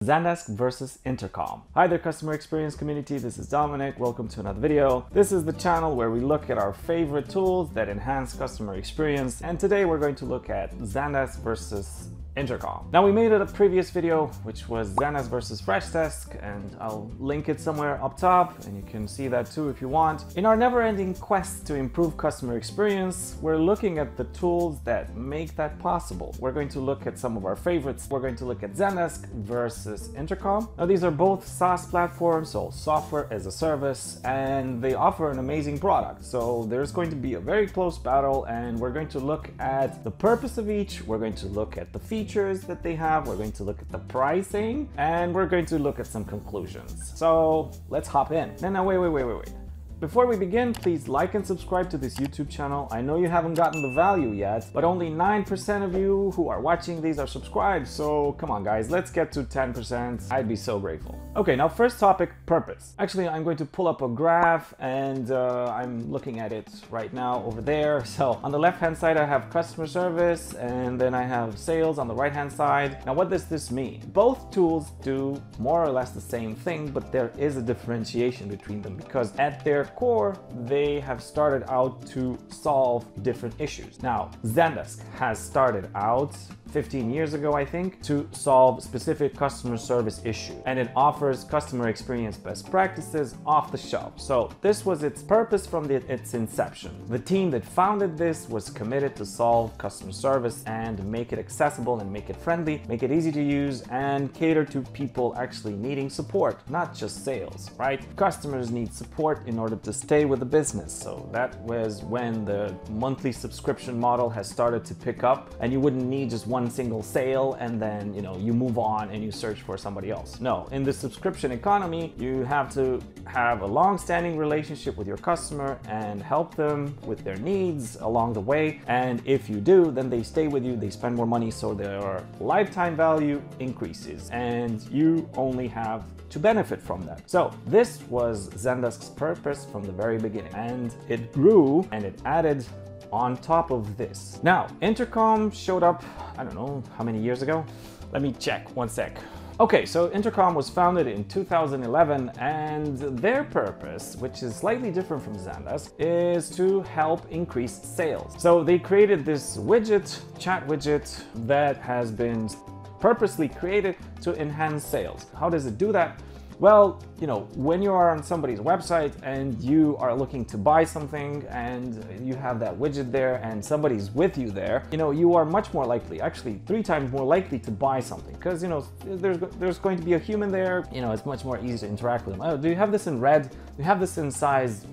Zendesk versus Intercom. Hi there, customer experience community. This is Dominic. Welcome to another video. This is the channel where we look at our favorite tools that enhance customer experience. And today we're going to look at Zendesk versus Intercom. Now, we made a previous video which was Zendesk versus Freshdesk, and I'll link it somewhere up top and you can see that too if you want. In our never-ending quest to improve customer experience, we're looking at the tools that make that possible. We're going to look at some of our favorites. We're going to look at Zendesk versus Intercom. Now, these are both SaaS platforms, so software as a service, and they offer an amazing product. So there's going to be a very close battle, and we're going to look at the purpose of each. We're going to look at the features that they have, we're going to look at the pricing, and we're going to look at some conclusions. So let's hop in. Now, wait. Before we begin, please like and subscribe to this YouTube channel. I know you haven't gotten the value yet, but only 9% of you who are watching these are subscribed. So come on guys, let's get to 10%. I'd be so grateful. Okay, now first topic, purpose. Actually, I'm going to pull up a graph and I'm looking at it right now over there. So on the left-hand side, I have customer service, and then I have sales on the right-hand side. Now, what does this mean? Both tools do more or less the same thing, but there is a differentiation between them because at their core, they have started out to solve different issues. Now, Zendesk has started out 15 years ago, I think, to solve specific customer service issue, and it offers customer experience best practices off the shelf. So this was its purpose from its inception. The team that founded this was committed to solve customer service and make it accessible and make it friendly, make it easy to use, and cater to people actually needing support, not just sales, right? Customers need support in order to stay with the business. So that was when the monthly subscription model has started to pick up, and you wouldn't need just one single sale and then you move on and you search for somebody else. No, in the subscription economy, you have to have a long-standing relationship with your customer and help them with their needs along the way. And if you do, then they stay with you, they spend more money, so their lifetime value increases and you only have to benefit from that. So this was Zendesk's purpose from the very beginning, and it grew and it added on top of this. Now, Intercom showed up, I don't know how many years ago. Let me check, one sec. Okay, so Intercom was founded in 2011, and their purpose, which is slightly different from Zendesk, is to help increase sales. So they created this widget, chat widget, that has been purposely created to enhance sales. How does it do that? Well, when you are on somebody's website and you are looking to buy something and you have that widget there and somebody's with you there, you are much more likely, actually 3 times more likely to buy something because, there's going to be a human there. It's much more easy to interact with them. Oh, do you have this in red? Do you have this in size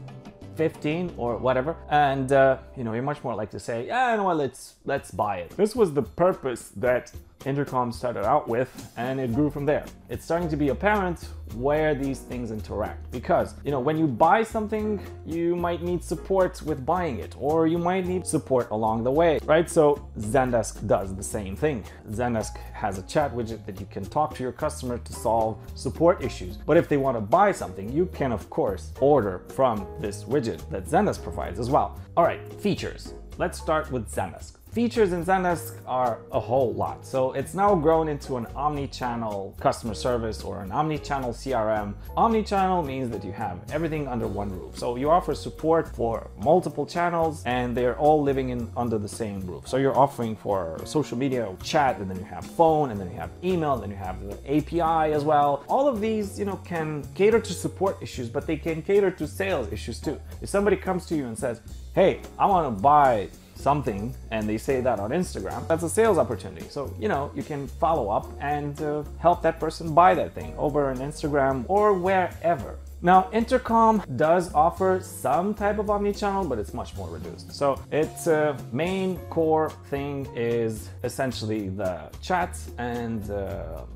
15 or whatever? And, you're much more likely to say, yeah, let's buy it. This was the purpose that Intercom started out with, and it grew from there. It's starting to be apparent where these things interact because, when you buy something, you might need support with buying it, or you might need support along the way, right? So Zendesk does the same thing. Zendesk has a chat widget that you can talk to your customer to solve support issues. But if they want to buy something, you can, of course, order from this widget that Zendesk provides as well. All right, features. Let's start with Zendesk. Features in Zendesk are a whole lot. So it's now grown into an omni-channel customer service or an omni-channel CRM. Omni-channel means that you have everything under one roof. So you offer support for multiple channels and they're all living under the same roof. So you're offering for social media, chat, and then you have phone, and then you have email, and then you have the API as well. All of these, can cater to support issues, but they can cater to sales issues too. If somebody comes to you and says, hey, I want to buy something, and they say that on Instagram, that's a sales opportunity. So, you can follow up and help that person buy that thing over on Instagram or wherever. Now, Intercom does offer some type of omnichannel, but it's much more reduced. So its main core thing is essentially the chats and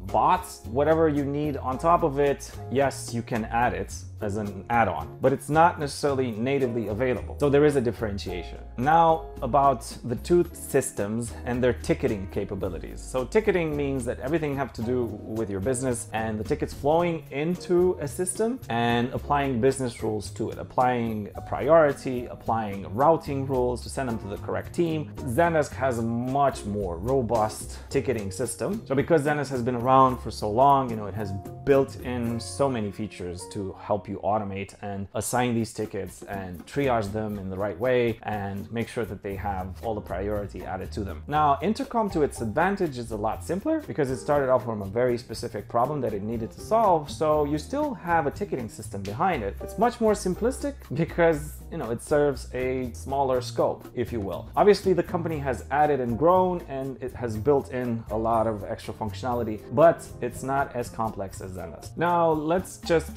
bots. Whatever you need on top of it, yes, you can add it as an add-on, but it's not necessarily natively available. So there is a differentiation. Now, about the two systems and their ticketing capabilities. So ticketing means that everything has to do with your business and the tickets flowing into a system, and and applying business rules to it, applying a priority, applying routing rules to send them to the correct team. Zendesk has a much more robust ticketing system. So because Zendesk has been around for so long, it has built in so many features to help you automate and assign these tickets and triage them in the right way and make sure that they have all the priority added to them. Now, Intercom, to its advantage, is a lot simpler because it started off from a very specific problem that it needed to solve. So you still have a ticketing system behind it. It's much more simplistic because it serves a smaller scope, if you will. Obviously, the company has added and grown and it has built in a lot of extra functionality, but it's not as complex as Zendesk. Now, let's just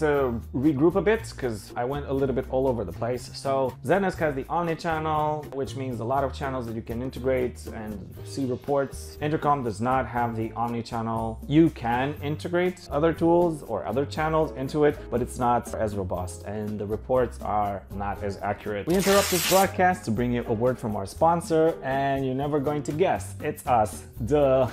regroup a bit because I went a little bit all over the place. So Zendesk has the omni-channel, which means a lot of channels that you can integrate and see reports. Intercom does not have the omni-channel. You can integrate other tools or other channels into it, but it's not as robust and the reports are not as accurate. We interrupt this broadcast to bring you a word from our sponsor, and you're never going to guess. It's us. Duh.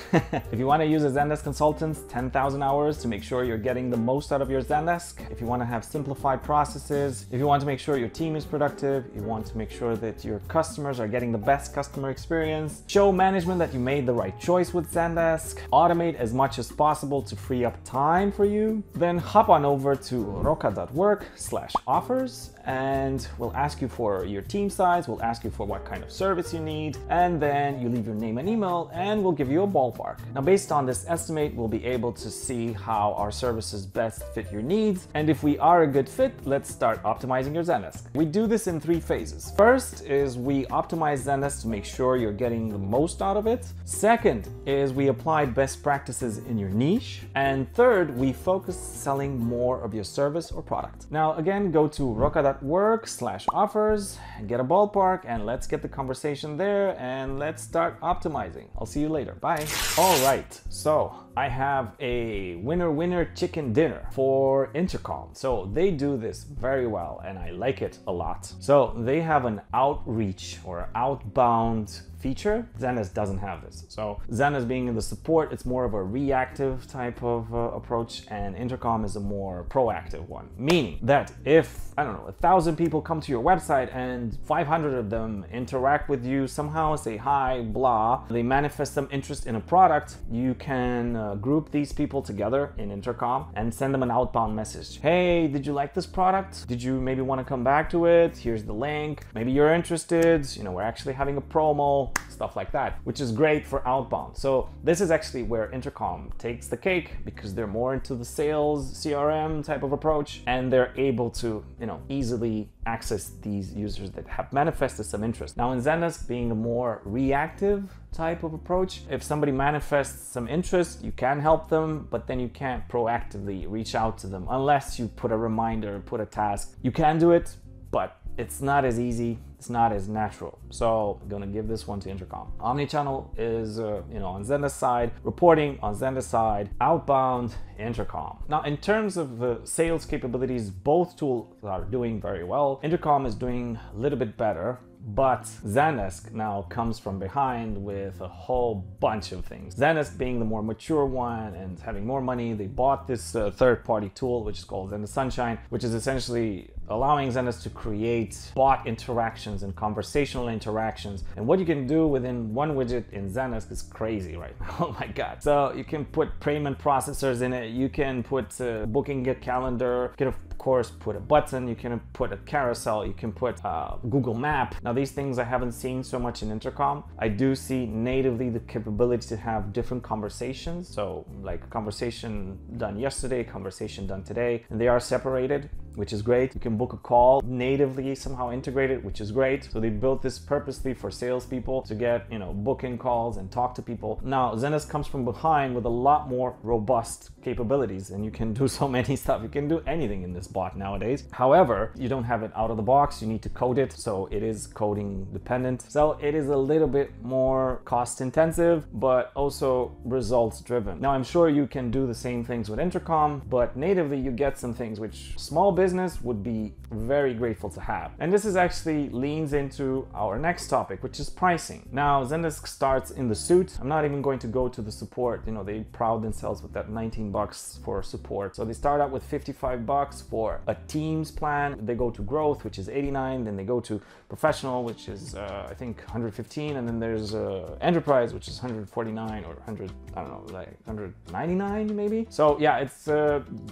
If you want to use a Zendesk consultant's 10,000 hours to make sure you're getting the most out of your Zendesk, if you want to have simplified processes, if you want to make sure your team is productive, you want to make sure that your customers are getting the best customer experience, show management that you made the right choice with Zendesk, automate as much as possible to free up time for you, then hop on over to roka.work/offers and we'll ask you for your team size, we'll ask you for what kind of service you need, and then you leave your name and email and we'll give you a ballpark. Now, based on this estimate, we'll be able to see how our services best fit your needs, and if we are a good fit, let's start optimizing your Zendesk. We do this in 3 phases. First is we optimize Zendesk to make sure you're getting the most out of it. Second is we apply best practices in your niche. And third, we focus selling more of your service or product. Now, again, go to roka.work/offers and get a ballpark, and let's get the conversation there and let's start optimizing. I'll see you later. Bye. All right, so I have a winner chicken dinner for Intercom. So they do this very well and I like it a lot. So they have an outreach or outbound feature. Zendesk doesn't have this. So Zendesk being in the support, it's more of a reactive type of approach, and Intercom is a more proactive one. Meaning that if, 1,000 people come to your website and 500 of them interact with you somehow, say hi, blah, they manifest some interest in a product, you can group these people together in Intercom and send them an outbound message. Hey, did you like this product? Did you maybe want to come back to it? Here's the link. Maybe you're interested. We're actually having a promo. Stuff like that, which is great for outbound. So this is actually where Intercom takes the cake because they're more into the sales CRM type of approach, and they're able to, easily access these users that have manifested some interest. Now, in Zendesk, being a more reactive type of approach, if somebody manifests some interest, you can help them, but then you can't proactively reach out to them unless you put a reminder, put a task. You can do it, but it's not as easy, it's not as natural. So I'm gonna give this one to Intercom. Omnichannel is, on Zendesk side, reporting on Zendesk side, outbound, Intercom. Now, in terms of the sales capabilities, both tools are doing very well. Intercom is doing a little bit better, but Zendesk now comes from behind with a whole bunch of things. Zendesk being the more mature one and having more money, they bought this third-party tool, which is called Zendesk Sunshine, which is essentially allowing Zendesk to create bot interactions and conversational interactions. And what you can do within one widget in Zendesk is crazy right now. Oh my God. So you can put payment processors in it. You can put booking a calendar. You can, of course, put a button. You can put a carousel. You can put Google Map. Now, these things I haven't seen so much in Intercom. I do see natively the capability to have different conversations. So like conversation done yesterday, conversation done today, and they are separated, which is great. You can book a call natively somehow integrated, which is great. So they built this purposely for salespeople to get, book-in calls and talk to people. Now, Zendesk comes from behind with a lot more robust capabilities, and you can do so many stuff. You can do anything in this bot nowadays. However, you don't have it out of the box. You need to code it. So it is coding dependent. So it is a little bit more cost intensive, but also results driven. Now, I'm sure you can do the same things with Intercom, but natively you get some things which small business would be very grateful to have. And this is actually leans into our next topic, which is pricing. Now, Zendesk starts in the suit. I'm not even going to go to the support. You know, they proud themselves with that 19 bucks for support. So they start out with 55 bucks for a Teams plan. They go to growth, which is 89. Then they go to professional, which is I think 115. And then there's enterprise, which is 149 or 100, I don't know, like 199 maybe. So yeah, it's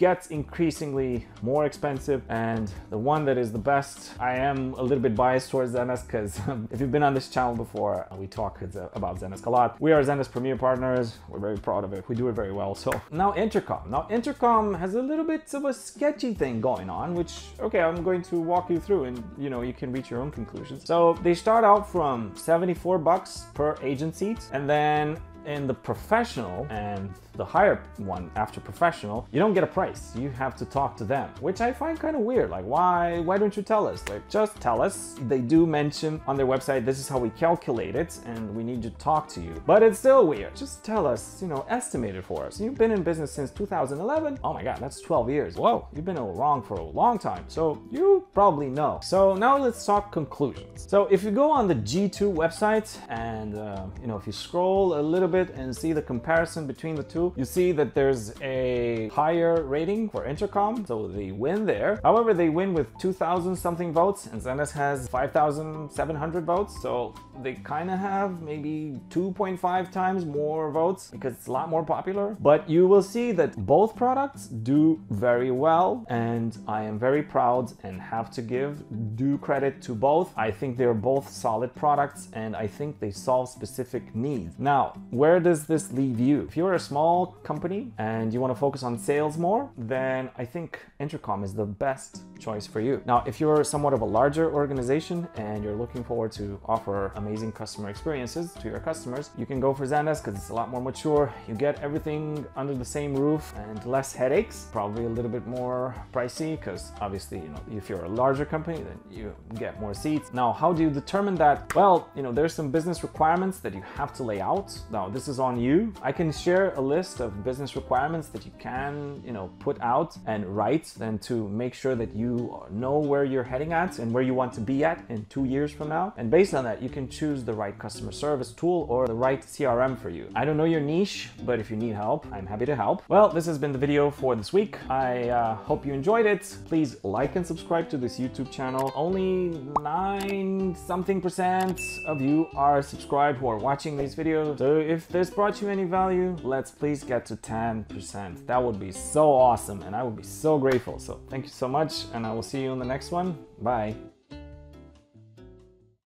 gets increasingly more expensive. And the one that is the best, I am a little bit biased towards Zendesk because if you've been on this channel before, we talk about Zendesk a lot. We are Zendesk Premier partners. We're very proud of it. We do it very well. So now Intercom. Now Intercom has a little bit of a sketchy thing going on, which, okay, I'm going to walk you through and, you know, you can reach your own conclusions. So they start out from 74 bucks per agent seat, and then in the professional and the higher one after professional, you don't get a price. You have to talk to them, which I find kind of weird. Like, why don't you tell us? Like, just tell us. They do mention on their website, this is how we calculate it, and we need to talk to you. But it's still weird. Just tell us, you know, estimate it for us. You've been in business since 2011. Oh my God, that's 12 years. Whoa, you've been around for a long time. So you probably know. So now let's talk conclusions. So if you go on the G2 website and, you know, if you scroll a little bit and see the comparison between the two, you see that there's a higher rating for Intercom, so they win there. However, they win with 2,000 something votes, and Zendesk has 5,700 votes, so they kind of have maybe 2.5 times more votes because it's a lot more popular. But you will see that both products do very well, and I am very proud and have to give due credit to both. I think they're both solid products, and I think they solve specific needs. Now, where does this leave you? If you're a small company and you want to focus on sales more, then I think Intercom is the best choice for you. Now, if you're somewhat of a larger organization and you're looking forward to offer amazing customer experiences to your customers, you can go for Zendesk because it's a lot more mature. You get everything under the same roof and less headaches, probably a little bit more pricey because obviously, you know, if you're a larger company, then you get more seats. Now, how do you determine that? Well, you know, there's some business requirements that you have to lay out. Now, this is on you. I can share a list of business requirements that you can, you know, put out and write then to make sure that you know where you're heading at and where you want to be at in 2 years from now. And based on that, you can choose the right customer service tool or the right CRM for you. I don't know your niche, but if you need help, I'm happy to help. Well, this has been the video for this week. I hope you enjoyed it. Please like and subscribe to this YouTube channel. Only 9 something percent of you are subscribed who are watching these videos. So if this brought you any value, let's please get to 10%. That would be so awesome and I would be so grateful. So thank you so much and I will see you in the next one. Bye.